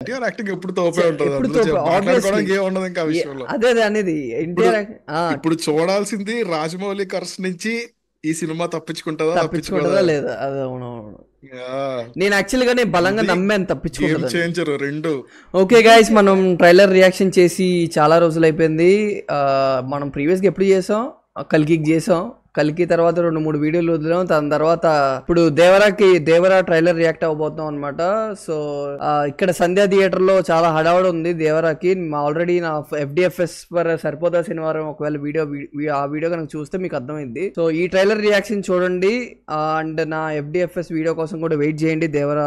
NTR acting ఎప్పుడు తోపే ఉంటుంది, మాట్లాడుకోవడానికి ఏముండదు ఇంకా విషయంలో. అదే అనేది ఎన్టీఆర్ ఇప్పుడు చూడాల్సింది రాజమౌళి కర్స్ నుంచి ఈ సినిమా తప్పించుకుంటుందా లేదా. అదే అవునవును, నేను యాక్చువల్ గా బలంగా నమ్మాను తప్పించుకుంటాను రెండు. ఓకే గైస్, మనం ట్రైలర్ రియాక్షన్ చేసి చాలా రోజులు అయిపోయింది. మనం ప్రీవియస్ గా ఎప్పుడు చేసాం, కల్కికి చేసాం. కల్కి తర్వాత 2-3 వీడియోలు వదిలాం. దాని తర్వాత ఇప్పుడు దేవరా ట్రైలర్ రియాక్ట్ అవ్వబోతున్నాం అనమాట. సో ఇక్కడ సంధ్యా థియేటర్ లో చాలా హడావుడి ఉంది దేవరాకి. ఆల్రెడీ నా FDFS పర్ సరిపోదా శనివారం ఒకవేళ ఆ వీడియో కనుక చూస్తే మీకు అర్థమైంది. సో ఈ ట్రైలర్ రియాక్షన్ చూడండి, అండ్ నా FDFS వీడియో కోసం కూడా వెయిట్ చేయండి. దేవరా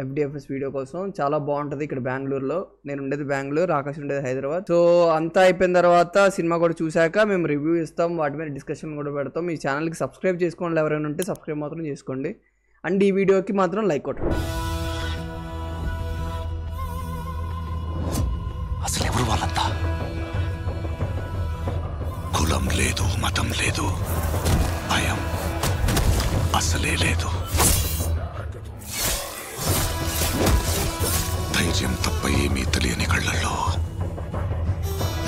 FDFS వీడియో కోసం చాలా బాగుంటది. ఇక్కడ బెంగళూరులో, నేను ఉండేది బెంగళూరు, ఆకాశ్ ఉండేది హైదరాబాద్. సో అంతా అయిపోయిన తర్వాత సినిమా కూడా చూసాక మేము రివ్యూ ఇస్తాం, వాటి మీద డిస్కషన్ కూడా పెడతాం. ఈ ఛానల్కి సబ్స్క్రైబ్ చేసుకోండి, ఎవరైనా ఉంటే సబ్స్క్రైబ్ మాత్రం చేసుకోండి, అండ్ ఈ వీడియోకి మాత్రం లైక్ కొట్టండి. అసలు ఎవరు వాళ్ళంతా? కులం లేదు, మతం లేదు, భయం అసలే లేదు. ధైర్యం తప్ప ఏమీ తెలియని కళ్ళల్లో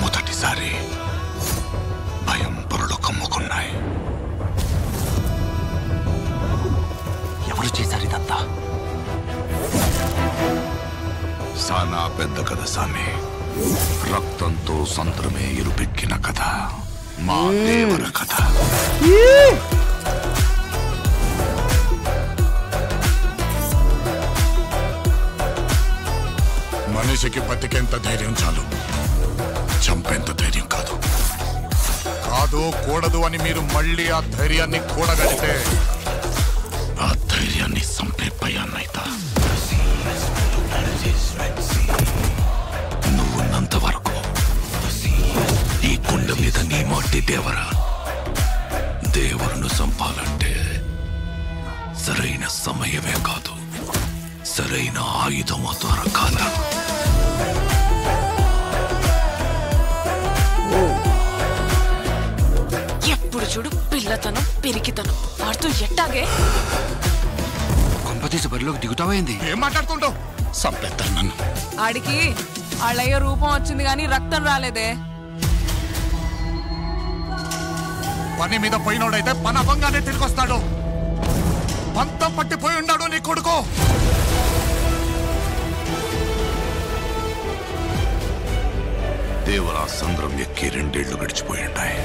మొదటిసారి భయం పొరలు కమ్ముకున్నాయి. ఎవరు చేశారు ఇదంతా? సానా పెద్ద కథ సామి, రక్తంతో సంద్రమే ఇరుపెక్కిన కథ, మా దేవర కథ. మనిషికి బతికేంత ధైర్యం చాలు, చంపేంత ధైర్యం కాదు. కాదు కూడదు అని మీరు మళ్ళీ ఆ ధైర్యాన్ని కూడగలిగితే ఆ ధైర్యాన్ని చంపే భయాన్నైతా. నువ్వున్నంత వరకు ఈ కుండ మీద నీ మట్టి దేవరా. దేవుడును చంపాలంటే సరైన సమయమే కాదు, సరైన ఆయుధము దొరకాల. ఎప్పుడు చూడు పిల్లతనం పెరిగితనం ఆడుతూ ఎట్టాగే. కొంపతీసి బరిలోకి దిగుతావైంది. ఏం మాట్లాడుతుంటావు? చంపేస్తాను నన్ను. ఆడికి వాళ్ళయ్య రూపం వచ్చింది గాని రక్తం రాలేదే. పని మీద పోయినోడైతే పని అవ్వంగానే తిరిగి వస్తాడు. పంతం పట్టిపోయి ఉన్నాడు నీ కొడుకు. దేవరా సంద్రం ఎక్కి 2 ఏళ్లు గడిచిపోయింటాయి.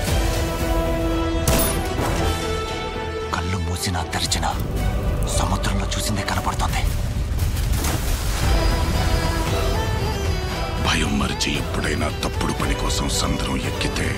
కళ్ళు మూసినా తెరిచినా సముద్రంలో చూసిందే కనపడుతుంది. భయం మరిచి ఎప్పుడైనా తప్పుడు పని కోసం సంద్రం ఎక్కితే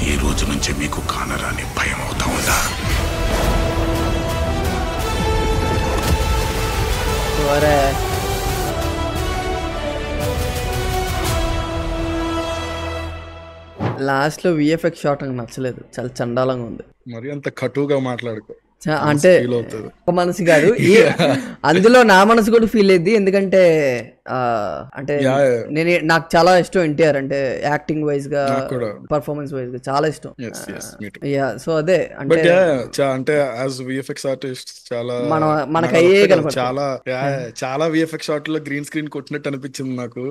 ఈ రోజు నుంచి మీకు కానరాని భయం అవుతా ఉందా? లాస్ట్ లో VFX షాట్ నాకు నచ్చలేదు, చాలా చండాలంగా ఉంది. మరి అంత కటుగా మాట్లాడుకో, అంటే ఒక మనసు కాదు, అందులో నా మనసు కూడా ఫీల్ అయ్యింది. ఎందుకంటే అంటే నాకు చాలా ఇష్టం ఎన్టీఆర్, అంటే యాక్టింగ్ వైజ్ గా పర్ఫార్మెన్స్ వైజ్ గా చాలా ఇష్టం. సో అదే అంటే యాజ్ VFX ఆర్టిస్ట్ చాలా మనకు అయ్యే చాలా VFX షాట్ లో గ్రీన్ స్క్రీన్ కొట్టినట్టు అనిపించింది నాకు.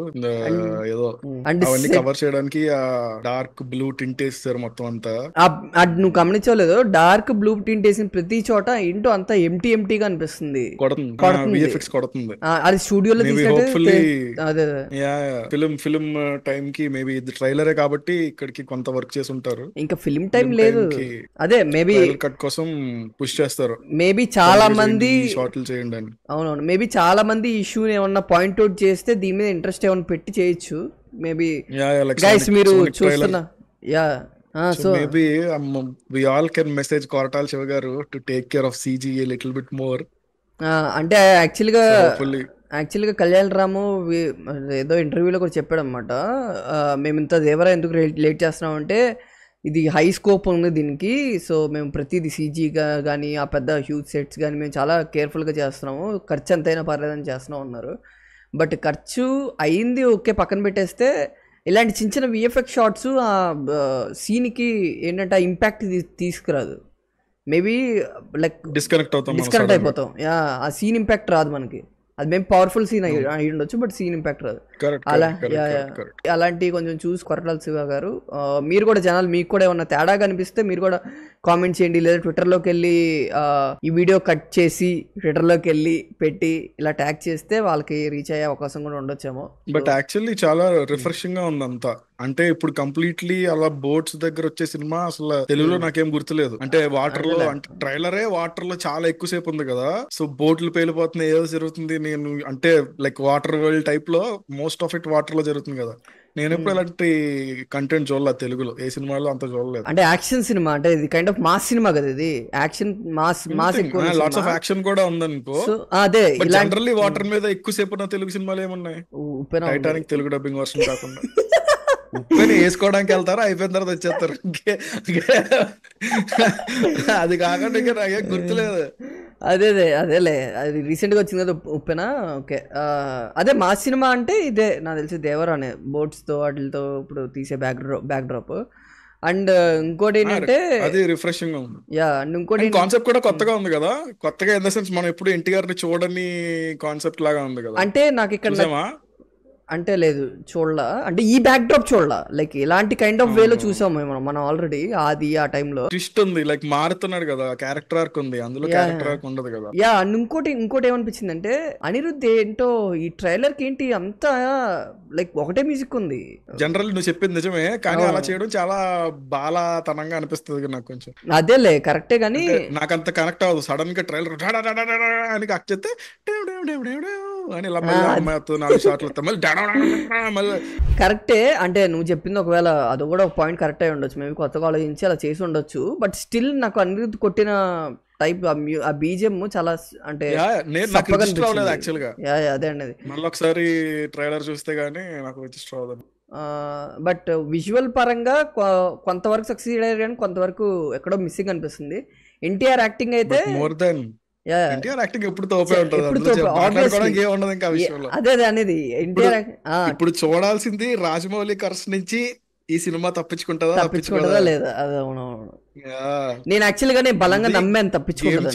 ఏదో అవన్నీ కవర్ చేయడానికి డార్క్ బ్లూ టింట్ వేస్తారు మొత్తం అంతా. నువ్వు గమనించలేదు, డార్క్ బ్లూ టింట్ వేసిన ప్రతి చోట ఇంటూ అంతా ఎంటీగా అనిపిస్తుంది. అది స్టూడియోలో తీసినట్టు. ఫిల్మ్ టైం కి మేబీ ఇది ట్రైలరే కాబట్టి ఇక్కడికి కొంత వర్క్ చేసి ఉంటారు. ఇంకా ఫిల్మ్ టైం లేదు, అదే మేబీ కట్ కోసం పుష్ చేస్తారు. మేబీ చాలా మంది షార్ట్లు చేయండి అని. అవునవును, మేబీ చాలా మంది ఇష్యూ ఏమన్నా పాయింట్ అవుట్ చేస్తే దీని మీద ఇంట్రెస్ట్ ఏమన్నా పెట్టి చేయొచ్చు. మేబీ గైస్ మీరు చూస్తున్నా so maybe we all can message Koratal Shiva garu to take care of CG a little bit more. అంటే యాక్చువల్గా కళ్యాణ్ రాము ఏదో ఇంటర్వ్యూలో కూడా చెప్పాడు అనమాట, మేము ఇంత దేవరా ఎందుకు లేట్ చేస్తున్నాం అంటే ఇది హై స్కోప్ ఉంది దీనికి, సో మేము ప్రతిదీ CGగా కానీ ఆ పెద్ద హ్యూజ్ సెట్స్ కానీ మేము చాలా కేర్ఫుల్గా చేస్తున్నాము, ఖర్చు ఎంతైనా పర్లేదని చేస్తున్నాం అన్నారు. బట్ ఖర్చు అయింది ఓకే పక్కన పెట్టేస్తే ఇలాంటి చిన్న చిన్న విఎఫ్ఎక్స్ షార్ట్స్ ఆ సీన్కి ఏంటంటే ఆ ఇంపాక్ట్ తీసుకురాదు. మేబీ లైక్ డిస్కనెక్ట్ అయిపోతాం. యా ఆ సీన్ ఇంపాక్ట్ రాదు మనకి. అది మేము పవర్ఫుల్ సీన్ అయ్యి ఉండొచ్చు బట్ సీన్ ఇంపాక్ట్ రాదు. అలా అలాంటివి కొంచెం చూసి కొరటాల శివ గారు మీరు కూడా జనాలు మీకు కూడా ఏమన్నా తేడా కనిపిస్తే మీరు కూడా కామెంట్ చేయండి, లేదా ట్విట్టర్లోకి వెళ్ళి ఈ వీడియో కట్ చేసి ట్విట్టర్లోకి వెళ్ళి పెట్టి ఇలా ట్యాగ్ చేస్తే వాళ్ళకి రీచ్ అయ్యే అవకాశం కూడా ఉండొచ్చేమో. బట్ యాక్చువల్లీ చాలా రిఫ్రెషింగ్ గా ఉంది అంతా. అంటే ఇప్పుడు కంప్లీట్లీ అలా బోట్స్ దగ్గర వచ్చే సినిమా అసలు తెలుగులో నాకేం గుర్తులేదు. అంటే వాటర్ లో, అంటే ట్రైలరే వాటర్ లో చాలా ఎక్కువసేపు ఉంది కదా, సో బోట్లు పేలిపోతున్నాయి ఏదో జరుగుతుంది. నేను అంటే లైక్ వాటర్ వరల్డ్ టైప్ లో మోస్ట్ ఆఫ్ ఇట్ వాటర్ లో జరుగుతుంది కదా. నేను ఎప్పుడు ఇలాంటి కంటెంట్ చూడలేదు తెలుగులో, ఏ సినిమాలో అంత చూడలేదు. అంటే యాక్షన్ సినిమా, అంటే ఇది కైండ్ ఆఫ్ మాస్ సినిమా కదా, ఇది action mass lots of action కూడా ఉందనుకో. అదే జనరల్లీ వాటర్ మీద ఎక్కువసేపు ఉన్న తెలుగు సినిమాలు ఏమున్నాయి? టైటానిక్ తెలుగు డబ్బింగ్ వర్షన్ కాకుండా ఉప్పెని వేసుకోవడానికి వెళ్తారు, అయిపోయిన తర్వాత వచ్చేస్తారు. అది కాకుండా ఇంకా నాకేం గుర్తులేదు. అదేలే అది రీసెంట్గా వచ్చింది కదా ఉప్పెనా. ఓకే అదే మా సినిమా అంటే ఇదే నాకు తెలిసి దేవరానే బోట్స్తో వాటితో ఇప్పుడు తీసే బ్యాక్ డ్రాప్. అండ్ ఇంకోటి ఏంటంటే అది రిఫ్రెషింగ్ ఉంది. యా అండ్ ఇంకోటి కాన్సెప్ట్ కూడా కొత్తగా ఉంది కదా. కొత్తగా ఇన్ ద సెన్స్ మనం ఎప్పుడు ఎన్టీఆర్ ని చూడని కాన్సెప్ట్ లాగా ఉంది కదా. అంటే నాకు ఇక్కడ అంటే లేదు చూడలా, అంటే ఈ బ్యాక్ డ్రాప్ చూడలా, లైక్ ఇలాంటి కైండ్ ఆఫ్ వేలో చూసాము మనం ఆల్రెడీ. అది ఆ టైంలో ట్విస్ట్ ఉంది, లైక్ మారుతున్నాడు కదా, క్యారెక్టర్ ఆర్క్ ఉంది అందులో, క్యారెక్టర్ ఆర్క్ ఉండదు కదా. యా అండ్ ఇంకోటి ఏమనిపించింది అంటే అనిరుద్ధ్ ఏంటో ఈ ట్రైలర్ కి ఏంటి అంతా లైక్ ఒకటే మ్యూజిక్ ఉంది. జనరల్ నువ్వు చెప్పింది నిజమే, కానీ అలా చేయడం చాలా బాలాతనంగా అనిపిస్తుంది నాకు కొంచెం. అదేలే కరెక్టే, కానీ నాకు అంత కనెక్ట్ అవ్వదు. సడన్ గా ట్రైలర్ అని కట్ చేస్తే అని ఇలా నాలుగు షాట్లు కరెక్టే. అంటే నువ్వు చెప్పింది ఒకవేళ అది కూడా ఒక పాయింట్ కరెక్ట్ అయి ఉండొచ్చు, మేము కొత్తగా ఆలోచించి అలా చేసి ఉండొచ్చు. బట్ స్టిల్ నాకు అనిరుద్ధ్ కొట్టిన టైప్ ఆ బీజిఎం చాలా అంటే అదే అండి. మళ్ళీ ఒకసారి ట్రైలర్ చూస్తే గానీ నాకు రిజిస్టర్ అవ్వదు. బట్ విజువల్ పరంగా కొంతవరకు సక్సీడ్ అయ్యారు, కానీ కొంతవరకు ఎక్కడో మిస్సింగ్ అనిపిస్తుంది. ఎన్టీఆర్ యాక్టింగ్ అయితే మోర్ దెన్ అదే అనేది ఇప్పుడు చూడాల్సింది రాజమౌళి కర్స్ నుంచి ఈ సినిమా తప్పించుకుంటుందా లేదా. అదే అవునవును, నేను యాక్చువల్ గానే బలంగా నమ్మాను తప్పించుకుంటాను.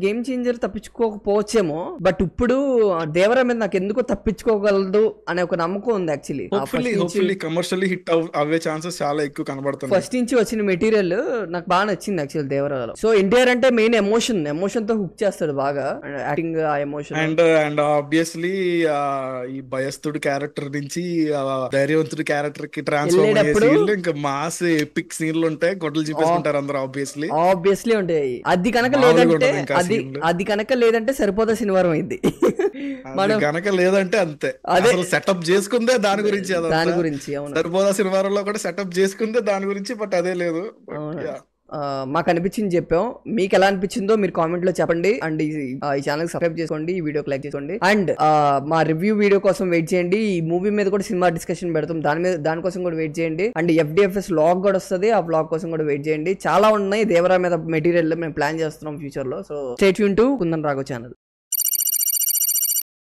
గేమ్ చేంజర్ తప్పించుకోకపోవచ్చేమో, బట్ ఇప్పుడు దేవరా మీద నాకు ఎందుకో తప్పించుకోగలదు అనే ఒక నమ్మకం ఉంది. యాక్చువల్లీ కమర్షియల్లీ హిట్ అవే ఛాన్సెస్ చాలా ఎక్కువ కనబడుతుంది. ఫస్ట్ నుంచి వచ్చిన మెటీరియల్ నాకు బాగా నచ్చింది యాక్చువల్ దేవరాలో. సో ఎన్టీఆర్ అంటే మెయిన్ ఎమోషన్ తో హుక్ చేస్తాడు బాగా, యాక్టింగ్ ఆ ఎమోషన్. అండ్ ఆబ్వియస్లీ ఈ భయస్థుడు క్యారెక్టర్ నుంచి ధైర్యవంతుడు క్యారెక్టర్ కి ట్రాన్స్ఫార్మ్ చేసి ఇంకా మాస్ ఎపిక్ సీన్లు ఉంటాయి, గొడ్డలు చూపేసుకుంటారు అందరూ. ఆబ్వియస్లీ ఉంటాయి. అది కనుక లేదంటే సరిపోతా శనివారం అయింది. మనం కనుక లేదంటే అంతే, అసలు సెటప్ చేసుకుందే దాని గురించి సరిపోతా శనివారంలో కూడా సెటప్ చేసుకుందే దాని గురించి. బట్ అదే లేదు. మాకు అనిపించింది చెప్పాం, మీకు ఎలా అనిపించిందో మీరు కామెంట్ లో చెప్పండి. అండ్ ఈ ఛానల్ సబ్స్క్రైబ్ చేసుకోండి, ఈ వీడియోకి లైక్ చేసుకోండి. అండ్ మా రివ్యూ వీడియో కోసం వెయిట్ చేయండి. ఈ మూవీ మీద కూడా సినిమా డిస్కషన్ పెడతాం, దానికోసం కూడా వెయిట్ చేయండి. అండ్ FDFS వ్లాగ్ కూడా వస్తుంది, ఆ వ్లాగ్ కోసం కూడా వెయిట్ చేయండి. చాలా ఉన్నాయి దేవరా మీద మెటీరియల్ మేము ప్లాన్ చేస్తున్నాం ఫ్యూచర్ లో. So stay tune to kundan Raghav channel.